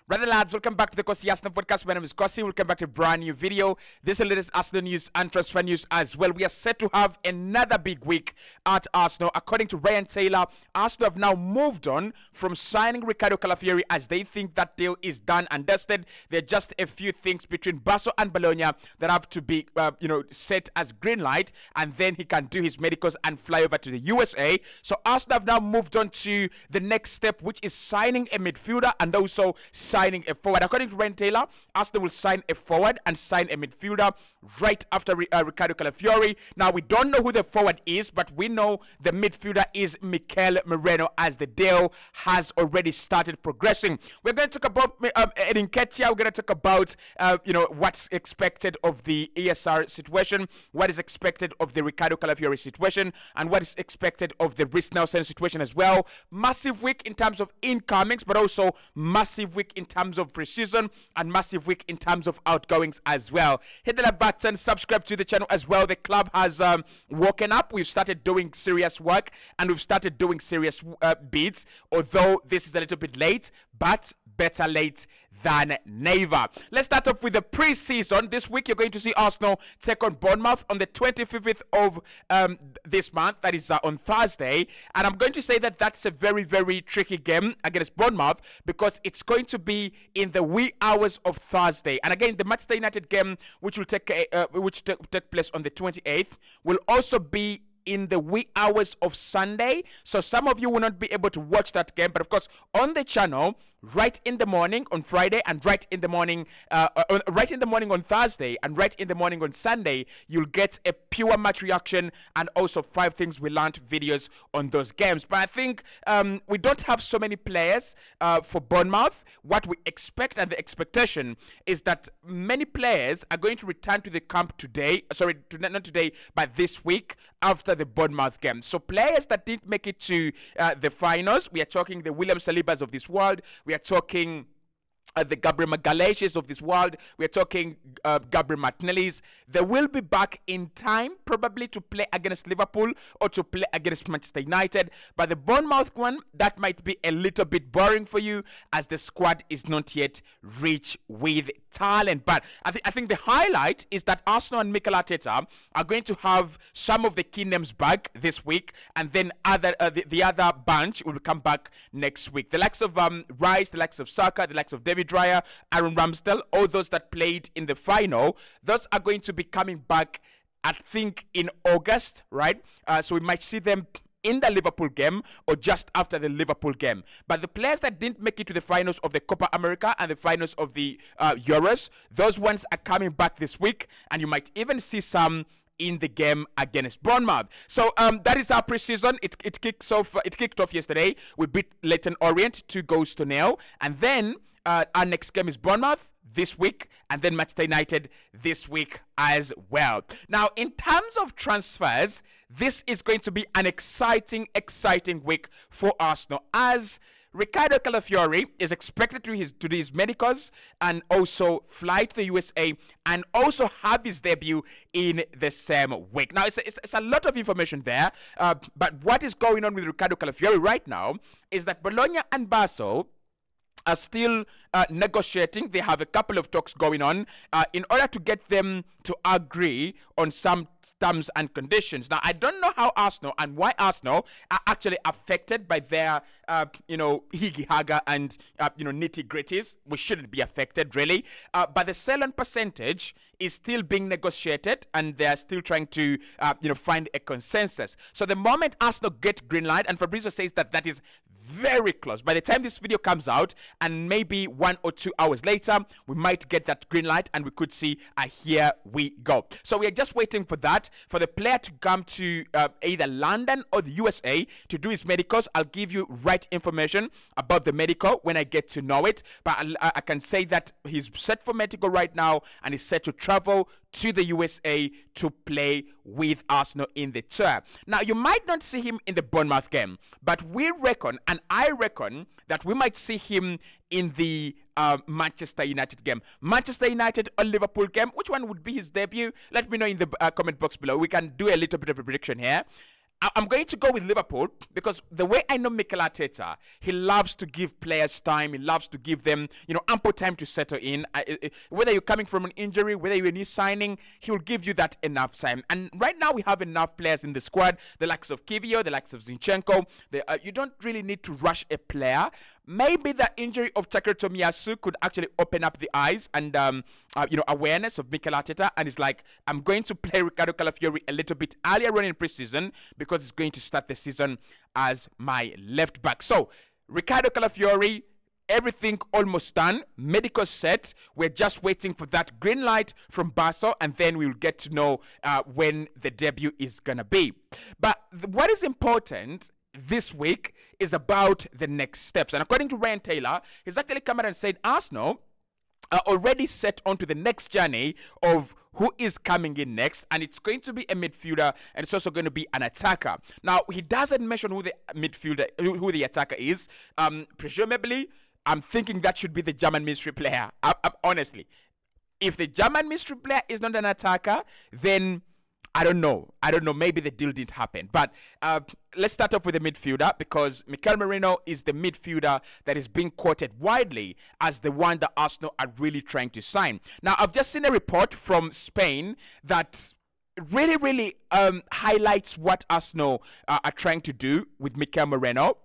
Brother lads, welcome back to the Cossy Arsenal podcast. My name is Cossy. Welcome back to a brand new video. This is the latest Arsenal news and transfer news as well. We are set to have another big week at Arsenal. According to Ryan Taylor, Arsenal have now moved on from signing Ricardo Calafiori as they think that deal is done and dusted. There are just a few things between Basso and Bologna that have to be, set as green light, and then he can do his medicals and fly over to the USA. So Arsenal have now moved on to the next step, which is signing a midfielder and also signing a forward. According to Ryan Taylor, Arsenal will sign a forward and sign a midfielder right after Ricardo Calafiori. Now, we don't know who the forward is, but we know the midfielder is Mikel Merino, as the deal has already started progressing. We're going to talk about Nketiah. We're going to talk about what's expected of the ESR situation, what is expected of the Ricardo Calafiori situation, and what is expected of the Reiss Nelson situation as well. Massive week in terms of incomings, but also massive week in terms of preseason and massive week in terms of outgoings as well. Hit the like button, subscribe to the channel as well. The club has woken up. We've started doing serious work and we've started doing serious bids, although this is a little bit late, but better late than never. Let's start off with the pre-season. This week you're going to see Arsenal take on Bournemouth on the 25th of this month, that is on Thursday, and I'm going to say that that's a very, very tricky game against Bournemouth because it's going to be in the wee hours of Thursday. And again, the Manchester United game, which will take place on the 28th, will also be in the wee hours of Sunday. So some of you will not be able to watch that game, but of course on the channel right in the morning on Friday and right in the morning on Thursday and right in the morning on Sunday, you'll get a pure match reaction and also 5 things we learned videos on those games. But I think we don't have so many players for Bournemouth. What we expect and the expectation is that many players are going to return to the camp today, not today, but this week after the Bournemouth game. So players that didn't make it to the finals, we are talking the William Salibas of this world, we are talking the Gabriel Magalhaes of this world, we are talking Gabriel Martinelli's. They will be back in time probably to play against Liverpool or to play against Manchester United, but the Bournemouth one, that might be a little bit boring for you as the squad is not yet rich with talent. But I think the highlight is that Arsenal and Mikel are going to have some of the key names back this week, and then the other bunch will come back next week. The likes of Rice, the likes of Saka, the likes of David Raya, Aaron Ramsdale, all those that played in the final, those are going to be coming back, I think, in August, right? So we might see them in the Liverpool game or just after the Liverpool game. But the players that didn't make it to the finals of the Copa America and the finals of the Euros, those ones are coming back this week, and you might even see some in the game against Bournemouth. So that is our preseason. It kicked off yesterday. We beat Leyton Orient 2-0, and then our next game is Bournemouth this week, and then Manchester United this week as well. Now, in terms of transfers, this is going to be an exciting week for Arsenal, as Ricardo Calafiori is expected to do his medicals and also fly to the USA and also have his debut in the same week. Now, it's a lot of information there, but what is going on with Ricardo Calafiori right now is that Bologna and Basso are still negotiating. They have a couple of talks going on in order to get them to agree on some terms and conditions. Now, I don't know how Arsenal and why Arsenal are actually affected by their, higi-haga and, nitty-gritties. We shouldn't be affected, really. But the sell-on percentage is still being negotiated, and they are still trying to, find a consensus. So the moment Arsenal get green light, and Fabrizio says that is very close. By the time this video comes out, and maybe 1 or 2 hours later, we might get that green light and we could see here we go. So we are just waiting for that, for the player to come to either London or the USA to do his medicals. I'll give you right information about the medical when I get to know it, but I can say that he's set for medical right now and is set to travel to the USA to play with Arsenal in the tour. Now, you might not see him in the Bournemouth game, but we reckon, and I reckon, that we might see him in the Manchester United game. Manchester United or Liverpool game, which one would be his debut? Let me know in the comment box below. We can do a little bit of a prediction here. I'm going to go with Liverpool because the way I know Mikel Arteta, he loves to give players time. He loves to give them, ample time to settle in. Whether you're coming from an injury, whether you're a new signing, he will give you that enough time. And right now we have enough players in the squad, the likes of Nketiah, the likes of Zinchenko. You don't really need to rush a player. Maybe the injury of Takara Tomiyasu could actually open up the eyes and awareness of Mikel Arteta, and it's like, I'm going to play Ricardo Calafiori a little bit earlier on in preseason because it's going to start the season as my left back. So Ricardo Calafiori, everything almost done, medical set. We're just waiting for that green light from Barca, and then we'll get to know when the debut is gonna be. But what is important this week is about the next steps. And according to Ryan Taylor, he's actually come out and said Arsenal are already set onto the next journey of who is coming in next, and it's going to be a midfielder, and it's also going to be an attacker. Now, he doesn't mention who the midfielder, who the attacker is. Presumably, I'm thinking that should be the German mystery player. Honestly, if the German mystery player is not an attacker, then I don't know. Maybe the deal didn't happen. But let's start off with the midfielder, because Merino is the midfielder that is being quoted widely as the one that Arsenal are really trying to sign. Now, I've just seen a report from Spain that really highlights what Arsenal are trying to do with Mikel Merino.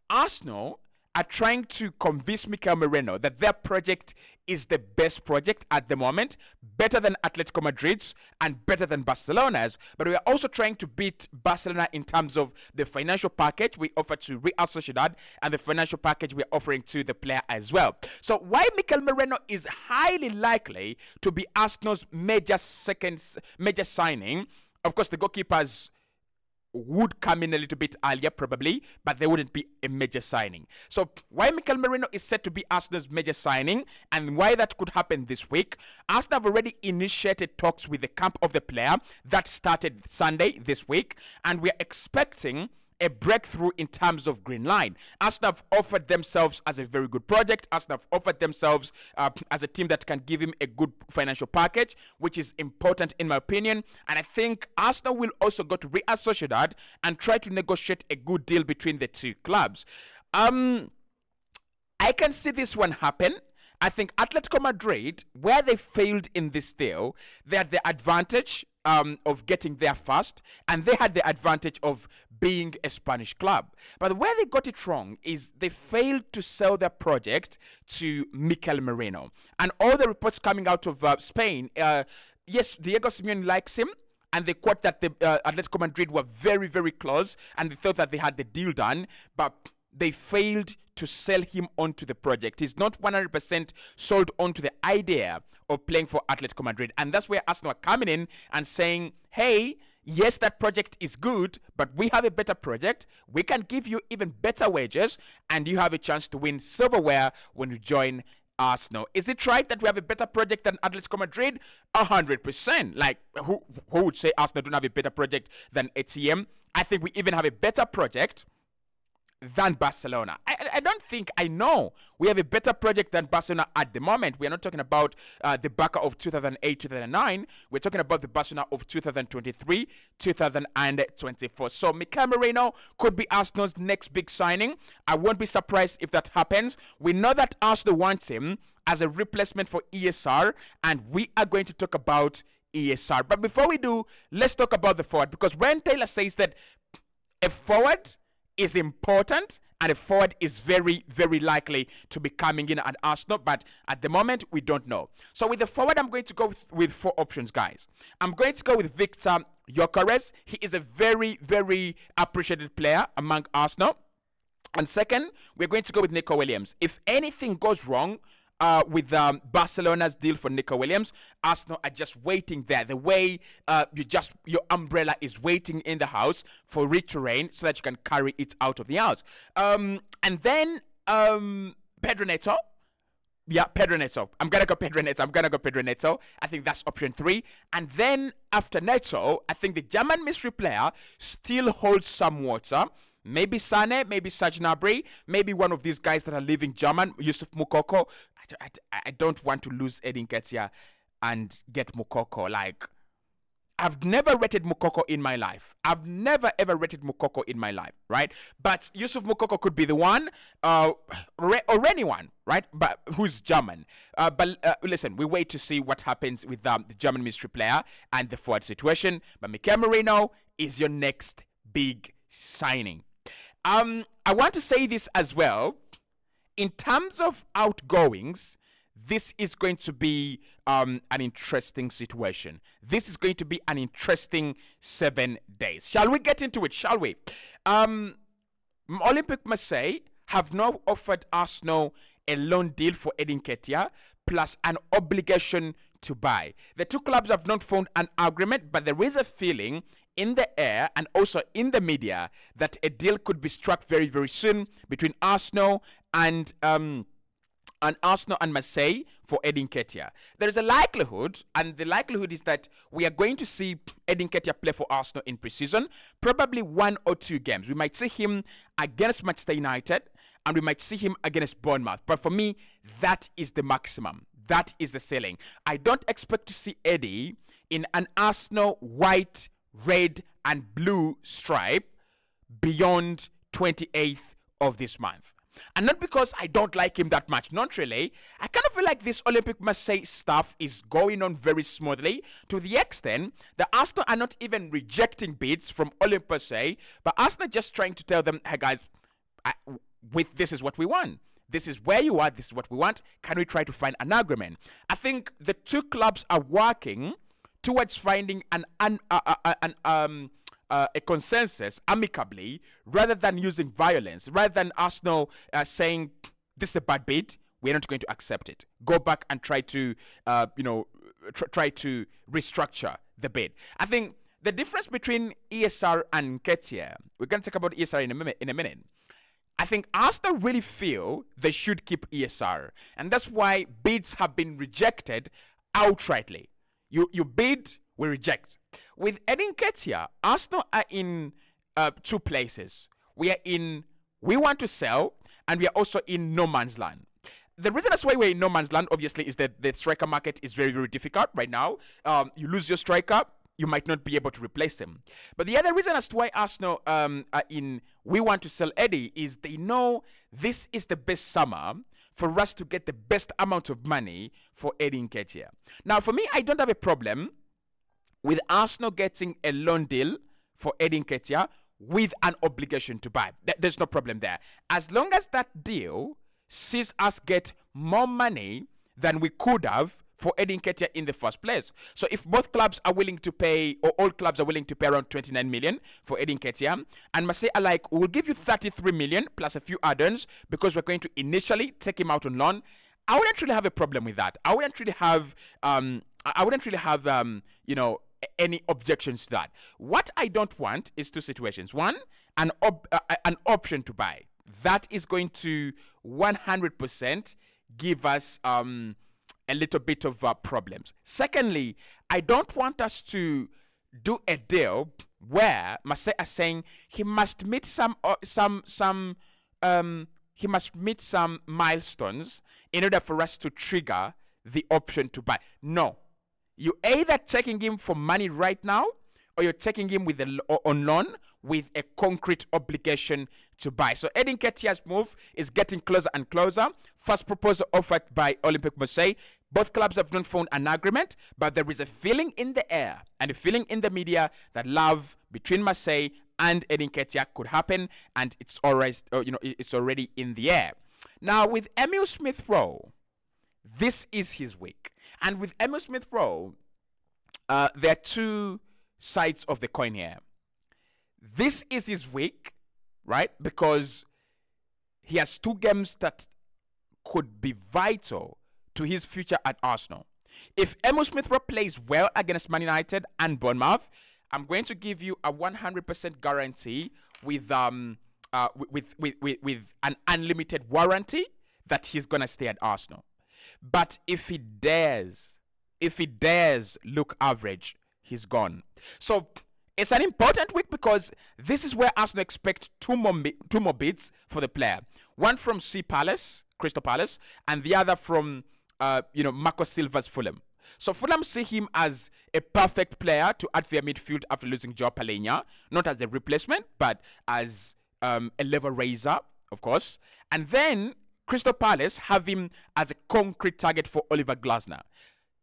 Arsenal are trying to convince Mikel Merino that their project is the best project at the moment, better than Atletico Madrid's and better than Barcelona's. But we are also trying to beat Barcelona in terms of the financial package we offer to Real Sociedad and the financial package we are offering to the player as well. So why Mikel Merino is highly likely to be Arsenal's major signing. Of course, the goalkeepers would come in a little bit earlier probably, but they wouldn't be a major signing. So why Mikel Merino is set to be Arsenal's major signing and why that could happen this week, Arsenal have already initiated talks with the camp of the player that started Sunday this week, and we're expecting a breakthrough in terms of green line. Arsenal have offered themselves as a very good project. Arsenal have offered themselves as a team that can give him a good financial package, which is important in my opinion. And I think Arsenal will also go to Real Sociedad and try to negotiate a good deal between the two clubs. I can see this one happen. I think Atletico Madrid, where they failed in this deal, they had the advantage of getting there first, and they had the advantage of being a Spanish club. But where they got it wrong is they failed to sell their project to Mikel Merino. And all the reports coming out of Spain, yes, Diego Simeone likes him, and they quote that the Atletico Madrid were very, very close, and they thought that they had the deal done, but they failed to sell him onto the project. He's not 100% sold onto the idea of playing for Atletico Madrid. And that's where Arsenal are coming in and saying, hey, yes, that project is good, but we have a better project. We can give you even better wages, and you have a chance to win silverware when you join Arsenal. Is it right that we have a better project than Atletico Madrid? 100%. Like, who would say Arsenal don't have a better project than ATM? I think we even have a better project than Barcelona. I don't think, I know we have a better project than Barcelona at the moment. We are not talking about the Barca of 2008, 2009. We're talking about the Barcelona of 2023, 2024. So Mikel Merino could be Arsenal's next big signing. I won't be surprised if that happens. We know that Arsenal wants him as a replacement for ESR, and we are going to talk about ESR. But before we do, let's talk about the forward, because Ryan Taylor says that a forward is important, and a forward is very, very likely to be coming in at Arsenal, but at the moment, we don't know. So with the forward, I'm going to go with four options, guys. I'm going to go with Victor Gyökeres. He is a very, very appreciated player among Arsenal. And second, we're going to go with Nico Williams. If anything goes wrong with Barcelona's deal for Nico Williams, Arsenal are just waiting there. The way your umbrella is waiting in the house for it to rain so that you can carry it out of the house. And then Pedro Neto. Yeah, Pedro Neto. I'm going to go Pedro Neto. I think that's option 3. And then after Neto, I think the German mystery player still holds some water. Maybe Sane, maybe Serge Gnabry, maybe one of these guys that are leaving German, Yusuf Moukoko. I don't want to lose Nketiah and get Moukoko. Like, I've never rated Mukoko in my life. I've never ever rated Mukoko in my life, right? But Yusuf Mukoko could be the one, or anyone, right? But who's German? But listen, we wait to see what happens with the German mystery player and the forward situation. But Mikel Merino is your next big signing. I want to say this as well. In terms of outgoings, this is going to be an interesting situation. This is going to be an interesting 7 days. Shall we get into it? Shall we? Olympique Marseille have now offered Arsenal a loan deal for Nketiah plus an obligation to buy. The two clubs have not found an agreement, but there is a feeling in the air and also in the media that a deal could be struck very, very soon between Arsenal and Marseille for Nketiah. There is a likelihood, and the likelihood is that we are going to see Nketiah play for Arsenal in pre-season, probably 1 or 2 games. We might see him against Manchester United, and we might see him against Bournemouth. But for me, that is the maximum. That is the ceiling. I don't expect to see Eddie in an Arsenal white, red, and blue stripe beyond 28th of this month. And not because I don't like him that much, not really. I kind of feel like this Olympique Marseille stuff is going on very smoothly to the extent that Arsenal are not even rejecting bids from Olympique Marseille, but Arsenal just trying to tell them, hey guys, this is what we want. This is where you are. This is what we want. Can we try to find an agreement? I think the two clubs are working towards finding a consensus amicably rather than using violence, rather than Arsenal saying this is a bad bid, we're not going to accept it. Go back and try to try to restructure the bid. I think the difference between ESR and Nketiah, we're going to talk about ESR in a minute. I think Arsenal really feel they should keep ESR, and that's why bids have been rejected outrightly. You bid, we reject. With Nketiah, Arsenal are in 2 places. We want to sell, and we are also in no man's land. The reason that's why we're in no man's land, obviously, is that the striker market is very, very difficult right now. You lose your striker, you might not be able to replace him. But the other reason as to why Arsenal are in we want to sell Eddie is they know this is the best summer for us to get the best amount of money for Eddie Nketiah. Now, for me, I don't have a problem with Arsenal getting a loan deal for Eddie Nketiah with an obligation to buy. There's no problem there. As long as that deal sees us get more money than we could have for Eddie Nketiah in the first place. So if both clubs are willing to pay, or all clubs are willing to pay around 29 million for Eddie Nketiah, and Marseille are like, we'll give you 33 million plus a few add-ons because we're going to initially take him out on loan, I wouldn't really have a problem with that. I wouldn't really have any objections to that. What I don't want is 2 situations. One, an option to buy. That is going to 100% give us a little bit of problems. Secondly, I don't want us to do a deal where Marseille are saying he must meet some milestones in order for us to trigger the option to buy. No. You either taking him for money right now, or you're taking him on loan with a concrete obligation to buy. So Eddie Nketiah's move is getting closer and closer. First proposal offered by Olympique Marseille. Both clubs have not found an agreement, but there is a feeling in the air and a feeling in the media that love between Marseille and Eddie Nketiah could happen, and it's already in the air. Now with Emile Smith-Rowe, this is his week. And with Emile Smith-Rowe, there are 2 sides of the coin here. This is his week, right? Because he has 2 games that could be vital to his future at Arsenal. If Emile Smith-Rowe plays well against Man United and Bournemouth, I'm going to give you a 100% guarantee with an unlimited warranty that he's gonna stay at Arsenal. But if he dares look average, he's gone. So it's an important week because this is where Arsenal expect two more bids for the player. One from Crystal Palace, and the other from Marco Silva's Fulham. So Fulham see him as a perfect player to add to their midfield after losing Joao Palhinha, not as a replacement, but as a level raiser, of course. And then Crystal Palace have him as a concrete target for Oliver Glasner.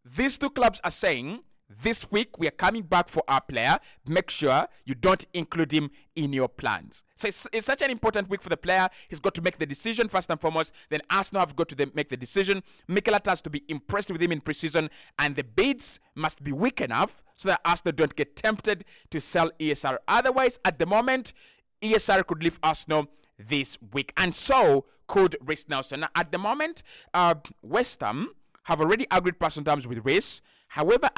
These two clubs are saying, this week we are coming back for our player. Make sure you don't include him in your plans. So it's such an important week for the player. He's got to make the decision first and foremost. Then Arsenal have got to make the decision. Mikel has to be impressed with him in pre-season, and the bids must be weak enough so that Arsenal don't get tempted to sell ESR. Otherwise, at the moment, ESR could leave Arsenal this week, and so could Reece Nelson. Now, at the moment, West Ham have already agreed personal terms with Reece. However,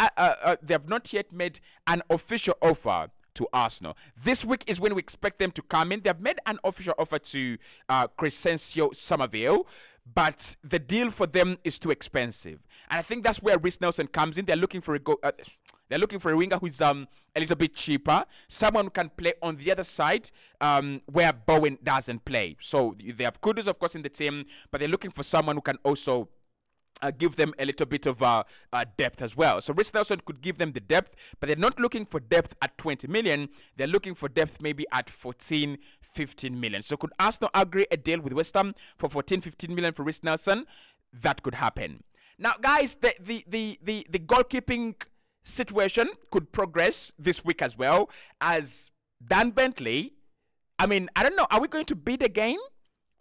they have not yet made an official offer to Arsenal. This week is when we expect them to come in. They have made an official offer to Crescencio Somerville, but the deal for them is too expensive. And I think that's where Reece Nelson comes in. They're looking for they're looking for a winger who's a little bit cheaper, someone who can play on the other side where Bowen doesn't play. So they have Kudus, of course, in the team, but they're looking for someone who can also give them a little bit of depth as well. So Reece Nelson could give them the depth, but they're not looking for depth at 20 million. They're looking for depth maybe at 14, 15 million. So could Arsenal agree a deal with West Ham for 14, 15 million for Reece Nelson? That could happen. Now, guys, the goalkeeping situation could progress this week as well, as Dan Bentley. I mean, I don't know. Are we going to bid again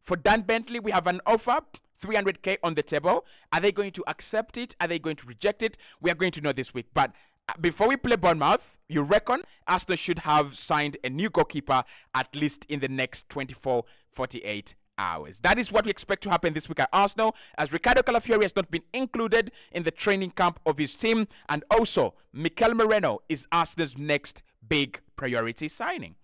for Dan Bentley? We have an offer, 300k on the table. Are they going to accept it? Are they going to reject it? We are going to know this week. But before we play Bournemouth, you reckon Arsenal should have signed a new goalkeeper at least in the next 24, 48 hours. That is what we expect to happen this week at Arsenal, as Ricardo Calafiori has not been included in the training camp of his team, and also Mikel Merino is Arsenal's next big priority signing.